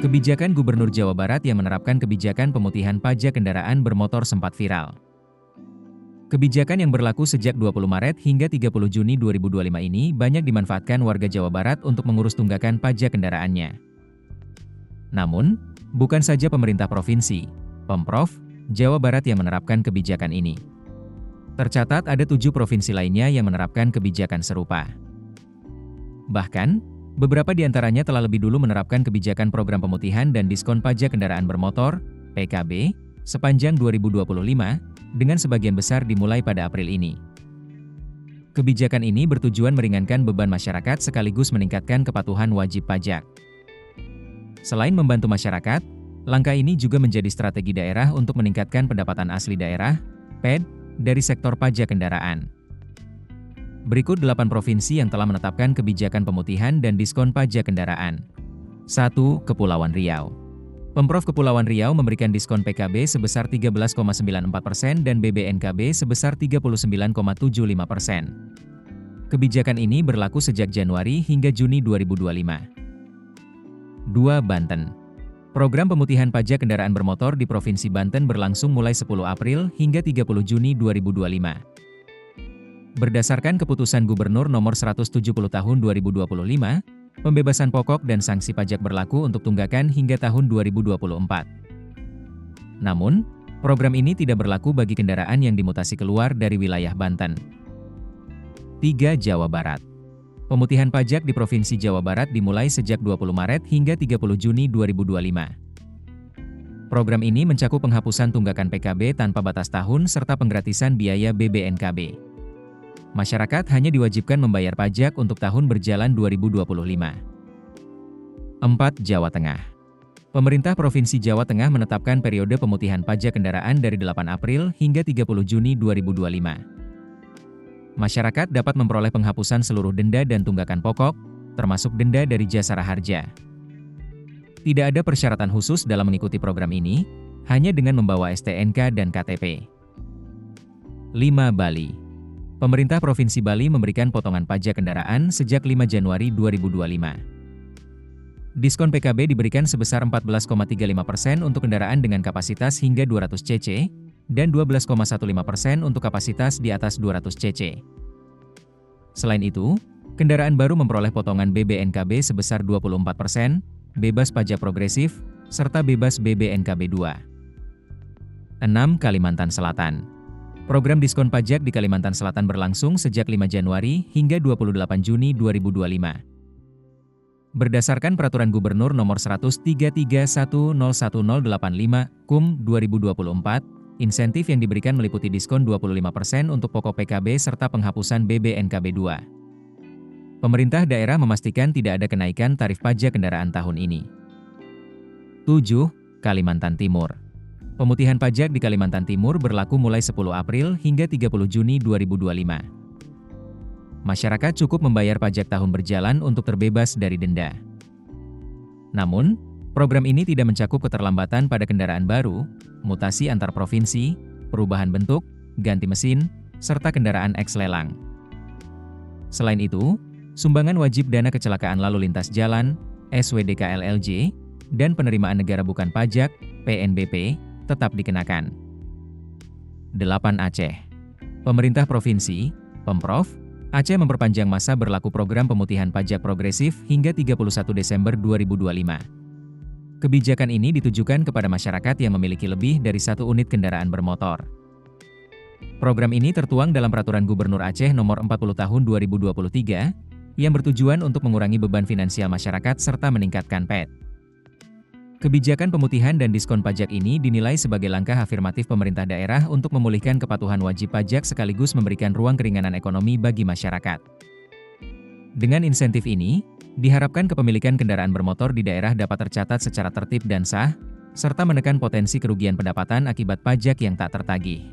Kebijakan Gubernur Jawa Barat yang menerapkan kebijakan pemutihan pajak kendaraan bermotor sempat viral. Kebijakan yang berlaku sejak 20 Maret hingga 30 Juni 2025 ini banyak dimanfaatkan warga Jawa Barat untuk mengurus tunggakan pajak kendaraannya. Namun, bukan saja pemerintah provinsi, Pemprov, Jawa Barat yang menerapkan kebijakan ini. Tercatat ada 7 provinsi lainnya yang menerapkan kebijakan serupa. Bahkan, beberapa di antaranya telah lebih dulu menerapkan kebijakan program pemutihan dan diskon pajak kendaraan bermotor, PKB, sepanjang 2025, dengan sebagian besar dimulai pada April ini. Kebijakan ini bertujuan meringankan beban masyarakat sekaligus meningkatkan kepatuhan wajib pajak. Selain membantu masyarakat, langkah ini juga menjadi strategi daerah untuk meningkatkan pendapatan asli daerah, PED, dari sektor pajak kendaraan. Berikut 8 provinsi yang telah menetapkan kebijakan pemutihan dan diskon pajak kendaraan. 1. Kepulauan Riau. Pemprov Kepulauan Riau memberikan diskon PKB sebesar 13,94% dan BBNKB sebesar 39,75%. Kebijakan ini berlaku sejak Januari hingga Juni 2025. 2. Banten. Program pemutihan pajak kendaraan bermotor di Provinsi Banten berlangsung mulai 10 April hingga 30 Juni 2025. Berdasarkan keputusan Gubernur Nomor 170 Tahun 2025, pembebasan pokok dan sanksi pajak berlaku untuk tunggakan hingga tahun 2024. Namun, program ini tidak berlaku bagi kendaraan yang dimutasi keluar dari wilayah Banten. 3. Jawa Barat. Pemutihan pajak di Provinsi Jawa Barat dimulai sejak 20 Maret hingga 30 Juni 2025. Program ini mencakup penghapusan tunggakan PKB tanpa batas tahun serta penggratisan biaya BBNKB. Masyarakat hanya diwajibkan membayar pajak untuk tahun berjalan 2025. 4. Jawa Tengah. Pemerintah Provinsi Jawa Tengah menetapkan periode pemutihan pajak kendaraan dari 8 April hingga 30 Juni 2025. Masyarakat dapat memperoleh penghapusan seluruh denda dan tunggakan pokok, termasuk denda dari jasara harja. Tidak ada persyaratan khusus dalam mengikuti program ini, hanya dengan membawa STNK dan KTP. 5. Bali. Pemerintah Provinsi Bali memberikan potongan pajak kendaraan sejak 5 Januari 2025. Diskon PKB diberikan sebesar 14,35% untuk kendaraan dengan kapasitas hingga 200 cc, dan 12,15% untuk kapasitas di atas 200 cc. Selain itu, kendaraan baru memperoleh potongan BBNKB sebesar 24%, bebas pajak progresif, serta bebas BBNKB 2. 6. Kalimantan Selatan. Program diskon pajak di Kalimantan Selatan berlangsung sejak 5 Januari hingga 28 Juni 2025. Berdasarkan Peraturan Gubernur Nomor 10331011085 KUM 2024, insentif yang diberikan meliputi diskon 25% untuk pokok PKB serta penghapusan BBNKB 2. Pemerintah daerah memastikan tidak ada kenaikan tarif pajak kendaraan tahun ini. 7. Kalimantan Timur. Pemutihan pajak di Kalimantan Timur berlaku mulai 10 April hingga 30 Juni 2025. Masyarakat cukup membayar pajak tahun berjalan untuk terbebas dari denda. Namun, program ini tidak mencakup keterlambatan pada kendaraan baru, mutasi antar provinsi, perubahan bentuk, ganti mesin, serta kendaraan eks-lelang. Selain itu, sumbangan wajib dana kecelakaan lalu lintas jalan, SWDKLLJ, dan penerimaan negara bukan pajak, PNBP, tetap dikenakan. 8. Aceh. Pemerintah Provinsi, Pemprov, Aceh memperpanjang masa berlaku program pemutihan pajak progresif hingga 31 Desember 2025. Kebijakan ini ditujukan kepada masyarakat yang memiliki lebih dari 1 unit kendaraan bermotor. Program ini tertuang dalam Peraturan Gubernur Aceh Nomor 40 Tahun 2023, yang bertujuan untuk mengurangi beban finansial masyarakat serta meningkatkan PED. Kebijakan pemutihan dan diskon pajak ini dinilai sebagai langkah afirmatif pemerintah daerah untuk memulihkan kepatuhan wajib pajak sekaligus memberikan ruang keringanan ekonomi bagi masyarakat. Dengan insentif ini, diharapkan kepemilikan kendaraan bermotor di daerah dapat tercatat secara tertib dan sah, serta menekan potensi kerugian pendapatan akibat pajak yang tak tertagih.